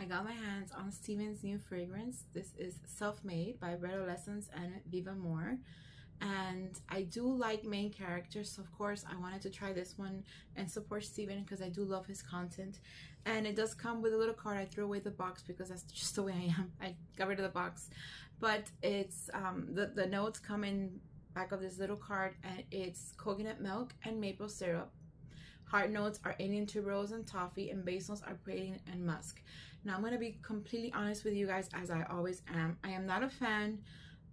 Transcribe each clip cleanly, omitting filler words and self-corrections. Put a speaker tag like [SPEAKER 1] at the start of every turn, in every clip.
[SPEAKER 1] got my hands on Steven's new fragrance. This is Self-Made by Redolessence and Vivamor. And I do like main characters, so of course I wanted to try this one and support Steven because I do love his content. And it does come with a little card. I threw away the box because that's just the way I am. I got rid of the box. But it's the notes come in back of this little card, and it's coconut milk and maple syrup. Heart notes are Indian tuberose and toffee, and base notes are praline and musk. Now I'm going to be completely honest with you guys, as I always am. I am not a fan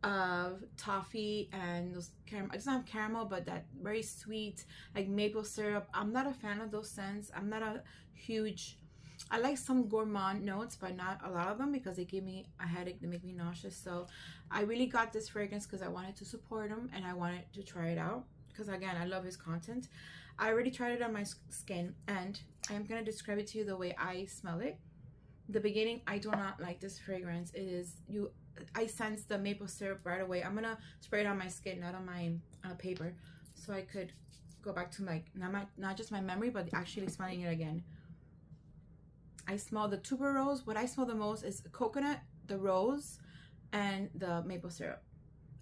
[SPEAKER 1] of toffee and those caramel. It's not caramel, but that very sweet like maple syrup. I'm not a fan of those scents. I'm not a huge, I like some gourmand notes, but not a lot of them because they give me a headache. They make me nauseous. So I really got this fragrance because I wanted to support him and I wanted to try it out because, again, I love his content. I already tried it on my skin, and I'm going to describe it to you the way I smell it. The beginning, I do not like this fragrance. It is, I sense the maple syrup right away. I'm going to spray it on my skin, not on my paper, so I could go back to my, not just my memory, but actually smelling it again. I smell the tuberose. What I smell the most is coconut, the rose, and the maple syrup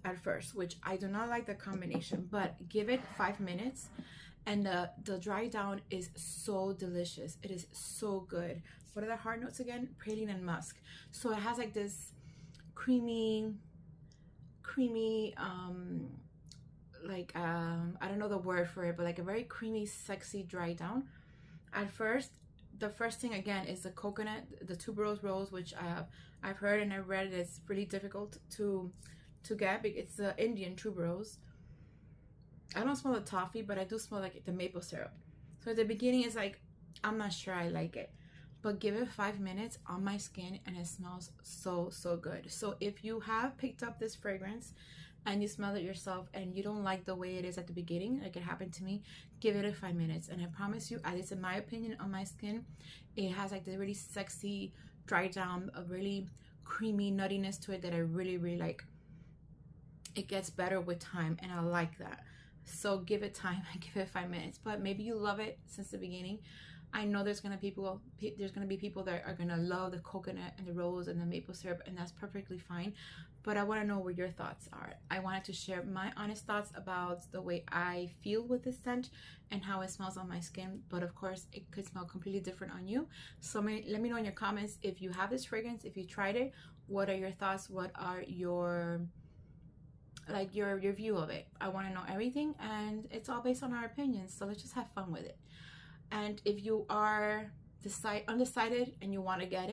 [SPEAKER 1] at first, which I do not like the combination, but give it 5 minutes and the dry down is so delicious. It is so good. What are the heart notes again? Praline and musk. So it has like this creamy like I don't know the word for it, but like a very creamy, sexy dry down. At first, the first thing again is the coconut, the tuberose rose, which I've heard and I've read it's really difficult to get. It's the Indian tuberose. I don't smell the toffee, but I do smell like the maple syrup. So at the beginning, it's like, I'm not sure I like it, but give it 5 minutes on my skin and it smells so good. So if you have picked up this fragrance and you smell it yourself and you don't like the way it is at the beginning, like it happened to me, give it 5 minutes. And I promise you, at least in my opinion, on my skin, it has like the really sexy dry down, a really creamy nuttiness to it that I really like. It gets better with time, and I like that. So give it time and give it 5 minutes. But maybe you love it since the beginning. I know there's gonna be people that are gonna love the coconut and the rose and the maple syrup, and that's perfectly fine. But I want to know what your thoughts are. I wanted to share my honest thoughts about the way I feel with this scent and how it smells on my skin. But of course, it could smell completely different on you. So let me know in your comments if you have this fragrance, if you tried it. What are your thoughts? What are your your view of it? I want to know everything, and it's all based on our opinions, so let's just have fun with it. And if you are undecided and you want to get